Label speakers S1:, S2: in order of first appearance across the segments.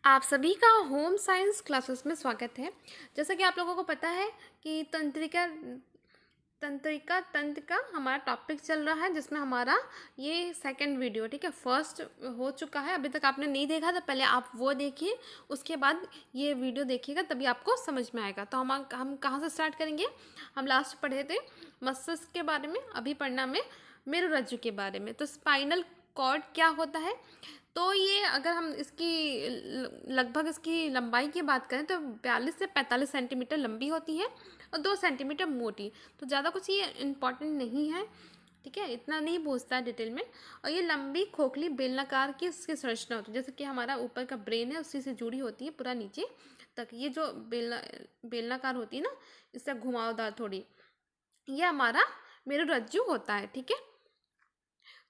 S1: आप सभी का होम साइंस क्लासेस में स्वागत है। जैसा कि आप लोगों को पता है कि तंत्रिका तंत्रिका तंत्र का हमारा टॉपिक चल रहा है, जिसमें हमारा ये सेकंड वीडियो, ठीक है। फर्स्ट हो चुका है, अभी तक आपने नहीं देखा तो पहले आप वो देखिए, उसके बाद ये वीडियो देखिएगा, तभी आपको समझ में आएगा। तो हम कहाँ से स्टार्ट करेंगे। हम लास्ट पढ़े थे मस्तिष्क के बारे में, अभी पढ़ना में मेरुरज्जु के बारे में। तो स्पाइनल कॉर्ड क्या होता है, तो ये अगर हम इसकी लगभग इसकी लंबाई की बात करें तो 42 से 45 सेंटीमीटर लंबी होती है और 2 सेंटीमीटर मोटी। तो ज़्यादा कुछ ये इम्पॉर्टेंट नहीं है, ठीक है, इतना नहीं पूछता है डिटेल में। और ये लंबी खोखली बेलनाकार की इसकी संरचना होती है, जैसे कि हमारा ऊपर का ब्रेन है उसी से जुड़ी होती है पूरा नीचे तक। ये जो बेलनाकार होती है ना, इससे घुमावदार थोड़ी, ये हमारा मेरुरज्जु होता है, ठीक है।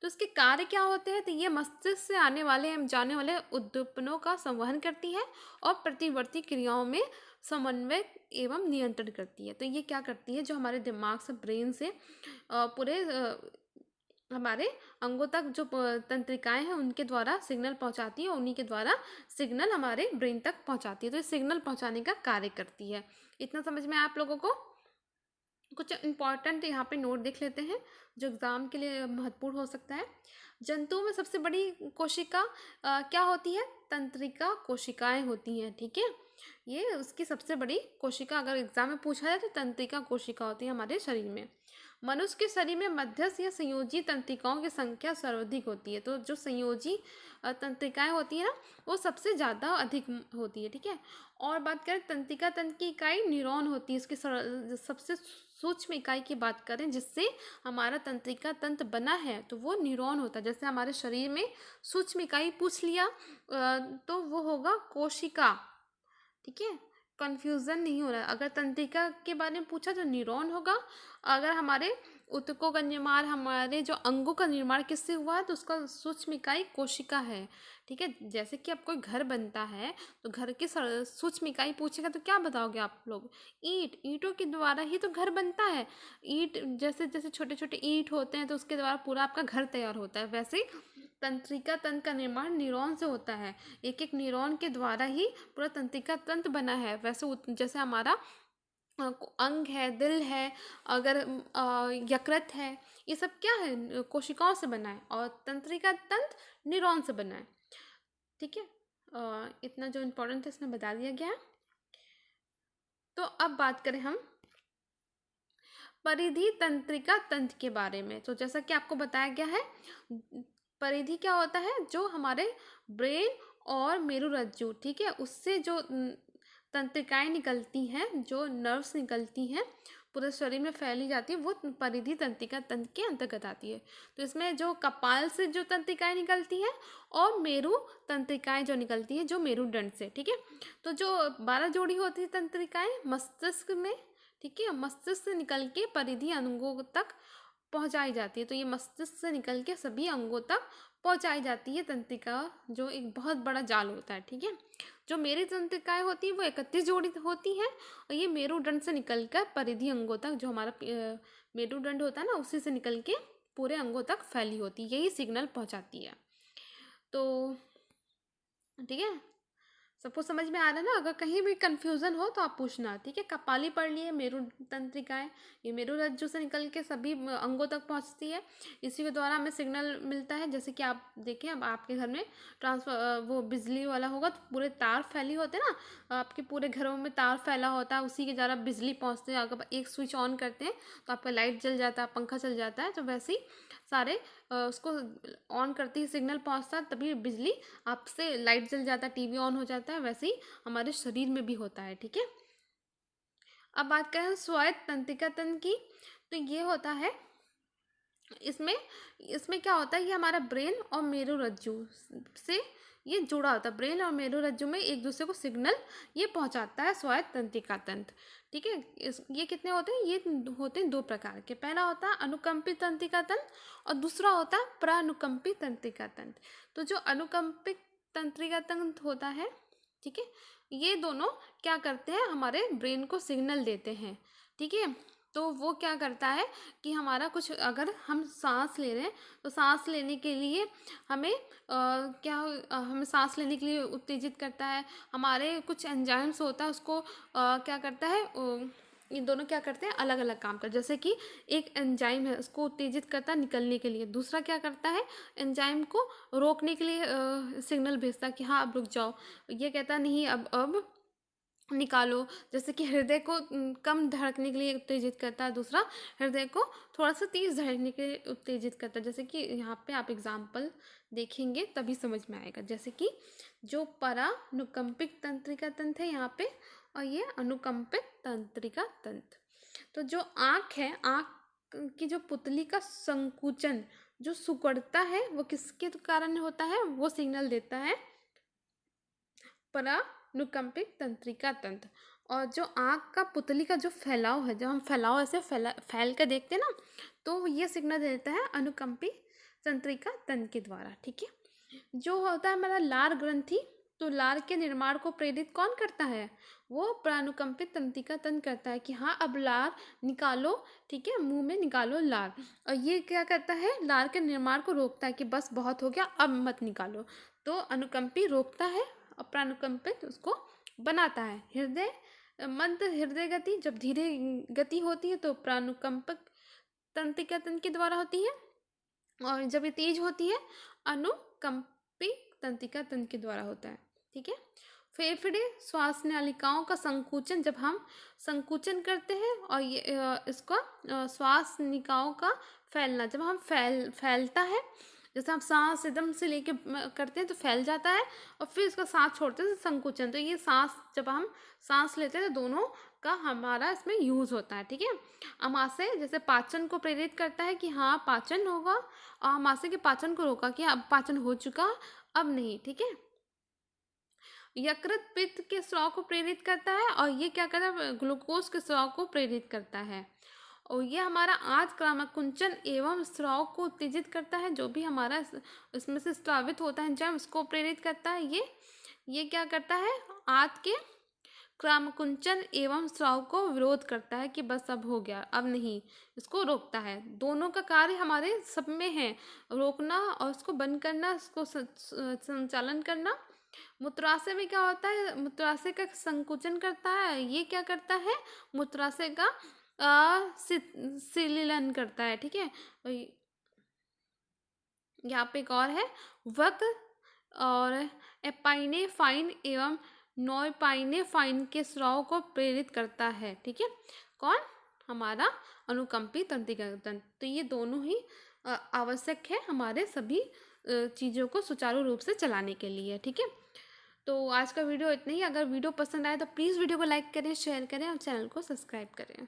S1: तो इसके कार्य क्या होते हैं, तो ये मस्तिष्क से आने वाले एवं जाने वाले उद्दीपनों का संवहन करती है और प्रतिवर्ती क्रियाओं में समन्वय एवं नियंत्रण करती है। तो ये क्या करती है, जो हमारे दिमाग से, ब्रेन से पूरे हमारे अंगों तक जो तंत्रिकाएं हैं उनके द्वारा सिग्नल पहुंचाती है, और उन्हीं के द्वारा सिग्नल हमारे ब्रेन तक पहुंचाती है। तो ये सिग्नल पहुंचाने का कार्य करती है। इतना समझ में आया आप लोगों को। कुछ इम्पॉर्टेंट यहाँ पे नोट देख लेते हैं जो एग्ज़ाम के लिए महत्वपूर्ण हो सकता है। जंतुओं में सबसे बड़ी कोशिका क्या होती है, तंत्रिका कोशिकाएं होती हैं, ठीक है। ये उसकी सबसे बड़ी कोशिका अगर एग्जाम में पूछा जाए तो तंत्रिका कोशिका होती है हमारे शरीर में। मनुष्य के शरीर में मध्यस्थ या संयोजी तंत्रिकाओं की संख्या सर्वाधिक होती है। तो जो संयोजी तंत्रिकाएं होती है ना, वो सबसे ज़्यादा अधिक होती है, ठीक है। और बात करें तंत्रिका तंत्र की इकाई न्यूरॉन होती है, इसकी सबसे सूक्ष्म इकाई की बात करें जिससे हमारा तंत्रिका तंत्र बना है, तो वो न्यूरॉन होता है। जैसे हमारे शरीर में सूक्ष्म इकाई पूछ लिया तो वो होगा कोशिका, ठीक है। कंफ्यूजन नहीं हो रहा है। अगर तंत्रिका के बारे में पूछा तो न्यूरॉन होगा। अगर हमारे ऊतकों का निर्माण, हमारे जो अंगों का निर्माण किससे हुआ है, तो उसका सूक्ष्म इकाई कोशिका है, ठीक है। जैसे कि अब कोई घर बनता है तो घर की सूक्ष्म इकाई पूछेगा तो क्या बताओगे आप लोग, ईंट। ईंटों के द्वारा ही तो घर बनता है। ईंट जैसे जैसे छोटे छोटे ईंट होते हैं तो उसके द्वारा पूरा आपका घर तैयार होता है, वैसे ही तंत्रिका तंत्र का निर्माण न्यूरॉन से होता है। एक एक न्यूरॉन के द्वारा ही पूरा तंत्रिका तंत्र बना है। वैसे जैसे हमारा अंग है, दिल है, अगर यकृत है, ये सब क्या है, कोशिकाओं से बना है। और तंत्रिका तंत्र न्यूरॉन से बना है, ठीक है। इतना जो इम्पोर्टेंट है इसमें बता दिया गया है। तो अब बात करें हम परिधि तंत्रिका तंत्र के बारे में। तो जैसा कि आपको बताया गया है, परिधि क्या होता है, जो हमारे ब्रेन और मेरुरज्जु, ठीक है, उससे जो तंत्रिकाएं निकलती हैं, जो नर्व्स निकलती हैं, पूरे शरीर में फैली जाती है, वो परिधि तंत्रिका तंत्र के अंतर्गत आती है। तो इसमें जो कपाल से जो तंत्रिकाएं निकलती हैं और मेरु तंत्रिकाएं जो निकलती है, जो मेरुदंड से, ठीक है। तो जो 12 जोड़ी होती है तंत्रिकाएं मस्तिष्क में, ठीक है, मस्तिष्क से निकल के परिधि अंगों तक पहुंचाई जाती है। तो ये मस्तिष्क से निकल के सभी अंगों तक पहुंचाई जाती है तंत्रिका, जो एक बहुत बड़ा जाल होता है, ठीक है। जो मेरी तंत्रिकाएं होती हैं वो 31 जोड़ी होती हैं, और ये मेरुदंड से निकलकर परिधि अंगों तक, जो हमारा मेरुदंड होता है ना, उसी से निकल के पूरे अंगों तक फैली होती है, यही सिग्नल पहुंचाती है। तो ठीक है, सबको समझ में आ रहा है ना। अगर कहीं भी कंफ्यूजन हो तो आप पूछना, ठीक है। कपाली पढ़ लिए, मेरु तंत्रिकाएं, ये मेरुरज्जु से निकल के सभी अंगों तक पहुंचती है, इसी के द्वारा हमें सिग्नल मिलता है। जैसे कि आप देखें, अब आपके घर में ट्रांसफर वो बिजली वाला होगा तो पूरे तार फैली होते हैं ना, आपके पूरे घरों में तार फैला होता है, उसी के द्वारा बिजली पहुँचते हैं। अगर एक स्विच ऑन करते हैं तो आपका लाइट जल जाता है, पंखा चल जाता है, तो वैसे ही सारे उसको ऑन करते ही सिग्नल पहुंचता है, तभी बिजली आपसे, लाइट जल जाता है, टीवी ऑन हो जाता है। वैसे ही हमारे शरीर में भी होता है, ठीक है। अब बात करें स्वायत्त तंत्रिका तंत्र की, तो ये होता है, इसमें इसमें क्या होता है, ये हमारा ब्रेन और मेरुरज्जु से ये जुड़ा होता है। ब्रेन और मेरुरज्जु में एक दूसरे को सिग्नल ये पहुंचाता है स्वायत्त तंत्रिका तंत्र, ठीक है। ये कितने होते हैं, ये होते हैं 2 प्रकार के। पहला होता है अनुकंपित तंत्रिका तंत्र और दूसरा होता है प्रानुकंपित तंत्रिका तंत्र। तो जो अनुकंपित तंत्रिका तंत्र होता है, ठीक है, ये दोनों क्या करते हैं, हमारे ब्रेन को सिग्नल देते हैं, ठीक है। तो वो क्या करता है कि हमारा कुछ अगर हम सांस ले रहे हैं तो सांस लेने के लिए हमें हमें सांस लेने के लिए उत्तेजित करता है। हमारे कुछ एंजाइम्स होता है उसको क्या करता है, ये दोनों क्या करते हैं, अलग अलग काम करते हैं। जैसे कि एक एंजाइम है उसको उत्तेजित करता है निकलने के लिए, दूसरा क्या करता है एंजाइम को रोकने के लिए सिग्नल भेजता है कि हाँ अब रुक जाओ। ये कहता नहीं अब निकालो। जैसे कि हृदय को कम धड़कने के लिए उत्तेजित करता है, दूसरा हृदय को थोड़ा सा तेज धड़कने के लिए उत्तेजित करता है। जैसे कि यहाँ पे आप एग्जाम्पल देखेंगे तभी समझ में आएगा। जैसे कि जो परानुकंपित तंत्रिका तंत्र है यहाँ पे, और ये अनुकंपित तंत्रिका तंत्र। तो जो आँख है, आँख की जो पुतली का संकुचन जो सिकुड़ता है वो किसके कारण होता है, वो सिग्नल देता है परानुकंपित तंत्रिका तंत्र। और जो आँख का पुतली का जो फैलाव है, जब हम फैलाव ऐसे फैल कर देखते हैं ना, तो ये सिग्नल देता है अनुकंपी तंत्रिका तंत्र के द्वारा। ठीक है, जो होता है हमारा लार ग्रंथि, तो लार के निर्माण को प्रेरित कौन करता है, वो प्रानुकंपित तंत्रिका तंत्र करता है कि हाँ अब लार निकालो, ठीक है, मुंह में निकालो लार। और ये क्या करता है, लार के निर्माण को रोकता है कि बस बहुत हो गया अब मत निकालो। तो अनुकंपी रोकता है और प्रानुकंपित उसको बनाता है। हृदय मंद हृदय गति जब धीरे गति होती है तो प्रानुकंपक तंत्रिका तंत्र के द्वारा होती है, और जब ये तेज होती है अनुकंपी तंत्रिका तंत्र के द्वारा होता है। ठीक है, फेफड़े श्वास नलिकाओं का संकुचन, जब हम संकुचन करते हैं और ये इसका श्वास नलिकाओं का फैलना, जब हम फैलता है, जैसे हम सांस एकदम से लेके करते हैं तो फैल जाता है, और फिर इसका सांस छोड़ते हैं तो संकुचन। तो ये सांस जब हम सांस लेते हैं तो दोनों का हमारा इसमें यूज़ होता है। ठीक है, अमाशय जैसे पाचन को प्रेरित करता है कि हाँ पाचन होगा, और अमाशय के पाचन को रोका कि अब पाचन हो चुका अब नहीं। ठीक है, यकृत पित्त के स्राव को प्रेरित करता है, और ये क्या करता है ग्लूकोज के स्राव को प्रेरित करता है। और ये हमारा आंत क्रामकुंचन एवं स्राव को उत्तेजित करता है, जो भी हमारा इसमें से स्रावित होता है एंजाइम उसको प्रेरित करता है। ये क्या करता है, आंत के क्रामकुंचन एवं स्राव को विरोध करता है कि बस अब हो गया अब नहीं, इसको रोकता है। दोनों का कार्य हमारे सब में है, रोकना और उसको बंद करना, उसको संचालन करना। मूत्राशय में क्या होता है, मूत्राशय का संकुचन करता है, ये क्या करता है मूत्राशय का सिलीलन करता है। ठीक है, यहाँ पे एक और है वक्त और एपाइनेफाइन एवं नॉइपाइनेफाइन के स्राव को प्रेरित करता है। ठीक है, कौन, हमारा अनुकंपी तंत्रिका तंत्र। तो ये दोनों ही आवश्यक है हमारे सभी चीज़ों को सुचारू रूप से चलाने के लिए। ठीक है, तो आज का वीडियो इतना ही। अगर वीडियो पसंद आए तो प्लीज़ वीडियो को लाइक करें, शेयर करें और चैनल को सब्सक्राइब करें।